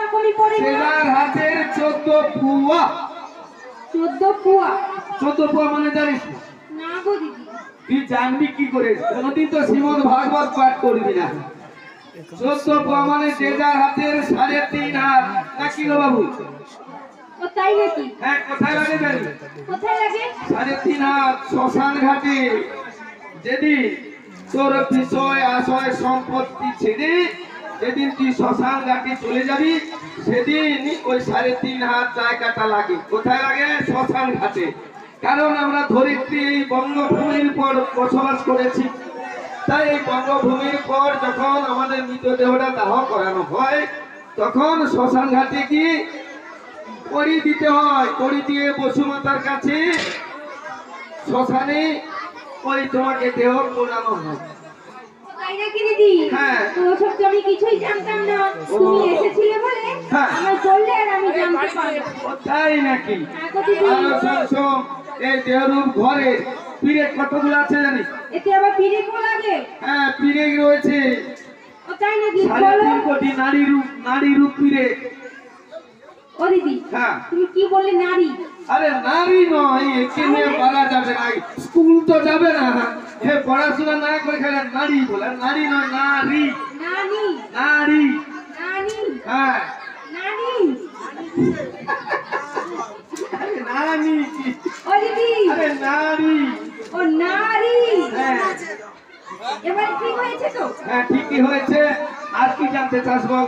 রকমই পড়ে সেজার হাতের 14 পুয়া। 14 পুয়া? 14 পুয়া মানে জানিস না গো দিদি। তুই জানবি কি করে? কোনদিন তো শ্রীমদ ভাগবত পাঠ করবি না। 14 পুয়া মানে সেজার হাতের 3.5 হাত নাকি গো বাবু? ও তাই নাকি? হ্যাঁ, কোথায় লাগে জানি? কোথায় লাগে? 3.5 হাত শ্মশান ঘাটে। যেদিন তোর বিষয় আশয় সম্পত্তি ছেড়ে যেদিন তুই শ্মশান ঘাটে চলে যাবি, সেদিন ওই 3.5 হাত জায়গাটা লাগে। কোথায় লাগে? শ্মশান ঘাটে। কারণ আমরা ধরিত্রী এই বঙ্গভূমির পর বসবাস করেছি, তাই এই বঙ্গভূমির পর যখন আমাদের মৃতদেহটা দাহ করানো হয়, তখন শ্মশান ঘাটে কি কড়ি দিতে হয়। কড়ি দিয়ে বসুমাতার কাছে শ্মশানে ওই তোমাকে দেহ পোড়ানো হয়। তাই নাকি দিদি? হ্যাঁ। তো সব তো আমি কিছুই জানতাম না, তুমি এসেছিলে বলে হ্যাঁ। আমার বললে আর আমি জানতে পারলাম। তাই নাকি? হ্যাঁ গো দিদি। আর শোন, এই দেহরূপ ঘরে পিরেক কতগুলো আছে জানিস? এতে আবার পিরিক লাগে? হ্যাঁ, পিরেক রয়েছে। ও তাই নাকি? 3.5 কোটি নারী রূপ পিরেক। ও দিদি, হ্যাঁ। তুমি কি বললে নারী? আরে নারী নয়, একে নিয়ে পারা যাবে না, স্কুল তো যাবে না। হে পড়াশোনা না করে খেলে নারী বলে, নারী নয় নারী। নানি? নারী। নানি? হ্যাঁ, নানি? আরে নারী। ও দিদি, আরে নারী। ও নারী। হ্যাঁ এবার ঠিক হয়েছে তো? হ্যাঁ, ঠিকই হয়েছে। আর কি জানতে চাস বল?